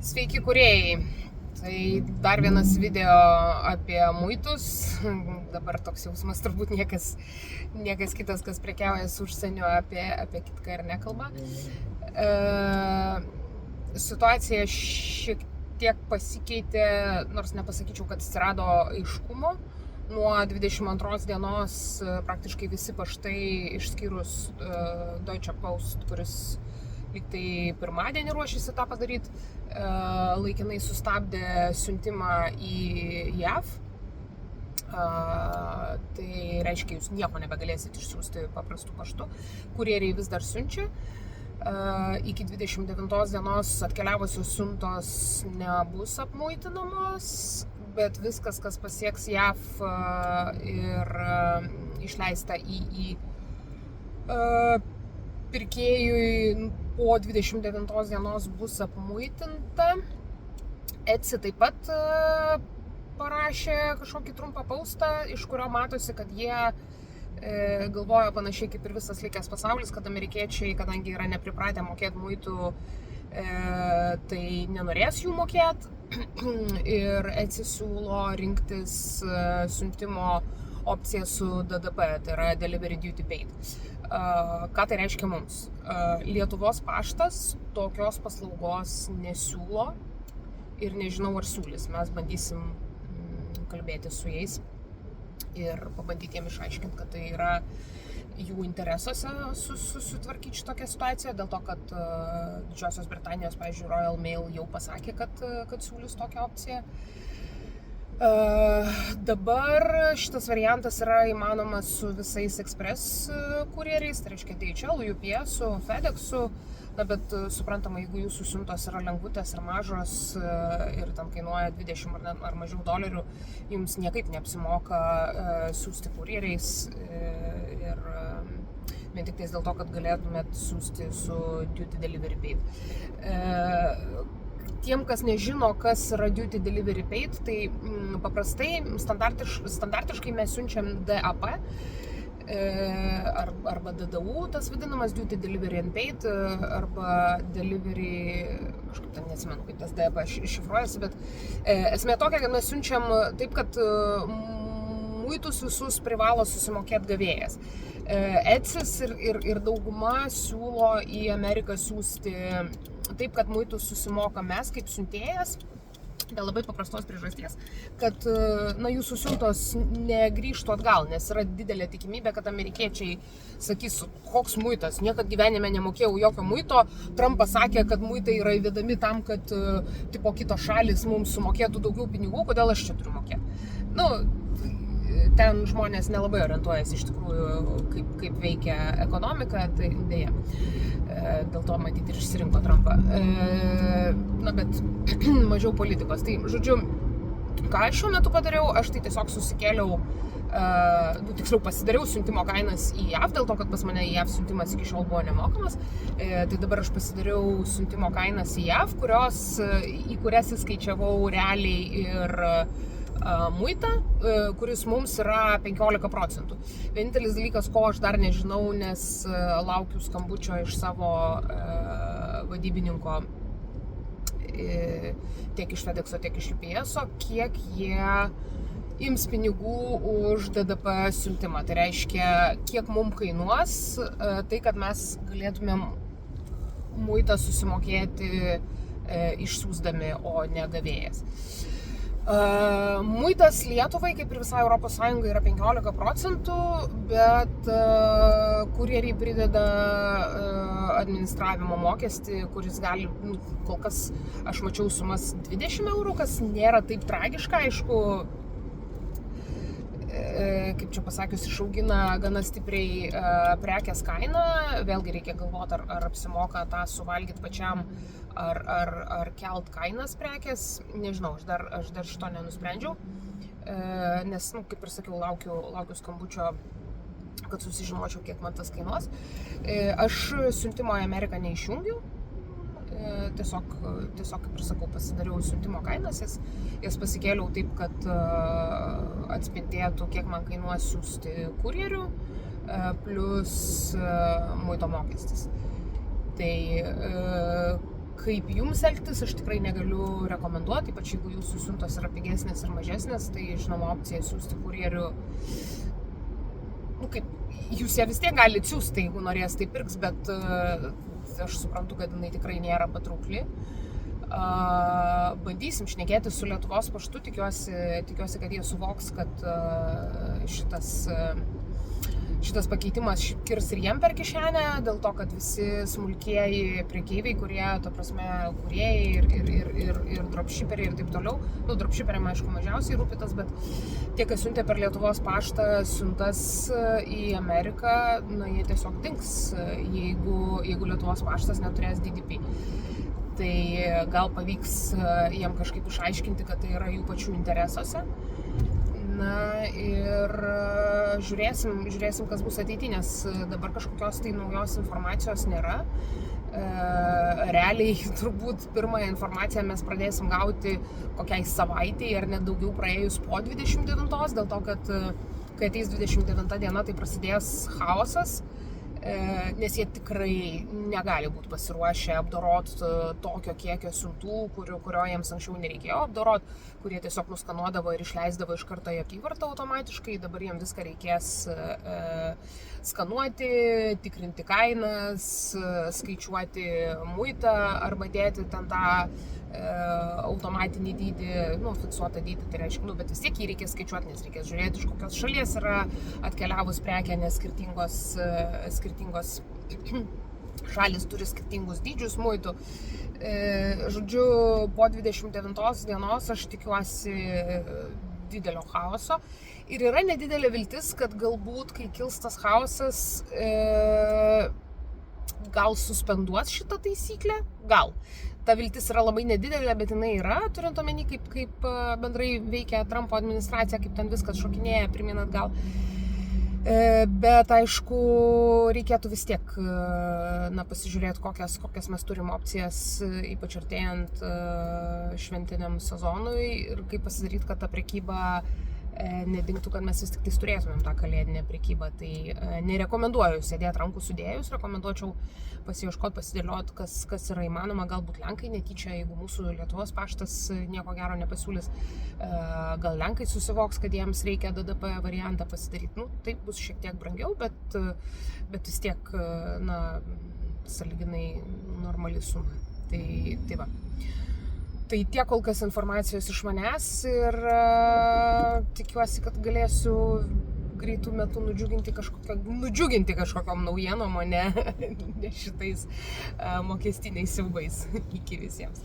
Sveiki kūrėjai. Tai dar vienas video apie muitus. Dabar toks jausmas, turbūt niekas kitas, kas prekiauja su užsieniu, apie kitką ir nekalba. Situacija šiek tiek pasikeitė, nors nepasakyčiau, kad atsirado aiškumo. Nuo 22 dienos praktiškai visi paštai, išskyrus Deutsche Post, kuris lygtai pirmadienį ruošiasi tą padaryti, laikinai sustabdė siuntimą į JAV. Tai reiškia, jūs nieko nebegalėsit išsiųsti paprastu paštu. Kurjeriai vis dar siunčia. Iki 29 dienos atkeliavusios siuntos nebus apmuitinamos, bet viskas, kas pasieks JAV ir išleista į pirkėjui po 29 dienos bus apmuitinta. Etsy taip pat parašė kažkokį trumpą postą, iš kurio matosi, kad jie galvoja panašiai kaip ir visas likęs pasaulis, kad amerikiečiai, kadangi yra nepripratę mokėti muitų, tai nenorės jų mokėti. Ir Etsy siūlo rinktis siuntimo opciją su DDP, tai yra Delivery Duty Paid. Ką tai reiškia mums? Lietuvos paštas tokios paslaugos nesiūlo ir nežinau, ar siūlys. Mes bandysim kalbėti su jais ir pabandyti jiem išaiškinti, kad tai yra jų interesuose susitvarkyti šitokią situaciją, dėl to, kad Didžiosios Britanijos, pavyzdžiui, Royal Mail jau pasakė, kad siūlys tokią opciją. Dabar šitas variantas yra įmanomas su visais Express kurjeriais, tai reiškia DHL, UPS, FedEx'u, bet suprantama, jeigu jūsų siuntos yra lengvutės ir mažos ir ten kainuoja 20 ar mažiau dolerių, jums niekaip neapsimoka siųsti kurjeriais ir vien tik tais dėl to, kad galėtumėt siųsti su Duty Delivery Paid. Tiem, kas nežino, kas yra Duty Delivery Paid, tai paprastai standartiškai mes siunčiam DAP arba DDU, tas vadinamas Duty Delivery and Paid, arba Delivery, kažkaip ten neatsimenu, kaip tas DAP šifruojasi, bet esmė tokia, kad mes siunčiam taip, kad muitus visus privalo susimokėti gavėjas. Etsys ir dauguma siūlo į Ameriką siųsti taip, kad muitus susimoka mes kaip siuntėjas, dėl labai paprastos priežasties, kad jūsų siuntos negrįžtų atgal, nes yra didelė tikimybė, kad amerikiečiai sakys, koks muitas, niekad gyvenime nemokėjau jokio muito, Trumpas sakė, kad muitai yra įvedami tam, kad kitos šalis mums sumokėtų daugiau pinigų, kodėl aš čia turiu mokėti. Ten žmonės nelabai orientuojasi iš tikrųjų, kaip veikia ekonomika, tai dėja. Dėl to matyti ir išsirinko Trumpą. Bet mažiau politikos. Tai, žodžiu, ką aš šiuo metu padariau, aš tai tiesiog susikėliau, tiksliau pasidariau siuntimo kainas į JAV, dėl to, kad pas mane į JAV siuntimas iki šiol buvo nemokamas. Tai dabar aš pasidariau siuntimo kainas į JAV, į kurias įskaičiavau realiai ir muitą, kuris mums yra 15%. Vienintelis dalykas, ko aš dar nežinau, nes laukiu skambučio iš savo vadybininko tiek iš FedEx'o, tiek iš UPS'o, kiek jie ims pinigų už DDP siuntimą. Tai reiškia, kiek mums kainuos tai, kad mes galėtumėm muitą susimokėti išsiųsdami, o ne gavėjas. Muitas Lietuvai, kaip ir visai Europos Sąjungai, yra 15%, bet kurjeriai prideda administravimo mokestį, kuris gali, kol kas aš mačiau sumas 20 eurų, kas nėra taip tragiška, aišku, kaip čia pasakius, išaugina gana stipriai prekės kainą, vėlgi reikia galvoti, ar apsimoka tą suvalgyti pačiam, ar kelt kainas prekės, nežinau, aš dar šito nenusprendžiau, nes, kaip ir sakiau, laukiu skambučio, kad susižinočiau, kiek man tas kainuos. Aš siuntimo į Ameriką neišjungiau, tiesiog, kaip ir sakau, pasidariau siuntimo kainas, jas pasikėliau taip, kad atspindėtų, kiek man kainuos siųsti kurjerių, plus muito mokestis. Tai kaip jums elgtis, aš tikrai negaliu rekomenduoti, ypač jeigu jūsų siuntos yra pigesnės ir mažesnės, tai žinoma opcija siūsti kurjerių. Kaip, jūs ją vis tiek galite siūsti, jeigu norės, tai pirks, bet aš suprantu, kad jinai tikrai nėra patraukli. Bandysim šnekėti su Lietuvos paštu, tikiuosi, kad jie suvoks, kad šitas pakeitimas kirs ir jiem per kišenę, dėl to, kad visi smulkieji prekeiviai, kurie, ta prasme, kūrėjai ir dropshipperiai ir taip toliau, dropshipperiam, aišku, mažiausiai rūpitas, bet tie, kas siuntė per Lietuvos paštą siuntas į Ameriką, jie tiesiog dings, jeigu Lietuvos paštas neturės DDP. Tai gal pavyks jiem kažkaip išaiškinti, kad tai yra jų pačių interesuose. Ir žiūrėsim, kas bus ateityje, nes dabar kažkokios tai naujos informacijos nėra. Realiai turbūt pirmąją informaciją mes pradėsim gauti kokiai savaitei ar net daugiau praėjus po 29, dėl to, kad kai ateis 29 diena, tai prasidės chaosas, nes jie tikrai negali būti pasiruošę apdorot tokio kiekio siuntų, kurio jiems anksčiau nereikėjo apdorot, kurie tiesiog nuskanuodavo ir išleisdavo iš karto į apyvartą automatiškai. Dabar jiems viską reikės skanuoti, tikrinti kainas, skaičiuoti muitą arba dėti ten tą automatinį dydį, fiksuotą dydį, tai reiškia, bet vis tiek jį reikės skaičiuoti, nes reikės žiūrėti, iš kokios šalies yra atkeliavus prekė, nes skirtingos šalis turi skirtingus dydžius muitų. Žodžiu, po 29 dienos aš tikiuosi didelio chaoso ir yra nedidelė viltis, kad galbūt, kai kils tas chaosas, gal suspenduos šitą taisyklę, gal. Ta viltis yra labai nedidelė, bet jinai yra, turint omeny, kaip bendrai veikia Trumpo administracija, kaip ten viskas šokinėja, pirmyn atgal. Bet aišku, reikėtų vis tiek pasižiūrėti, kokias mes turim opcijas, ypač artėjant šventiniam sezonui ir kaip pasidaryti, kad ta prekyba nedingtų, kad mes vis tik turėtumėm tą kalėdinę prekybą. Tai nerekomenduoju sėdėti rankų sudėjus, rekomenduočiau pasiieškoti, pasidėlioti, kas yra įmanoma. Galbūt Lenkai netyčia, jeigu mūsų Lietuvos paštas nieko gero nepasiūlys, gal Lenkai susivoks, kad jiems reikia DDP variantą pasidaryti. Tai bus šiek tiek brangiau, bet vis tiek, sąlyginai normali suma. Tai va. Tai tiek kol kas informacijos iš manęs ir tikiuosi, kad galėsiu greitų metų nudžiuginti kažkokiom naujienom, o ne šitais mokestiniais siaubais. Iki visiems.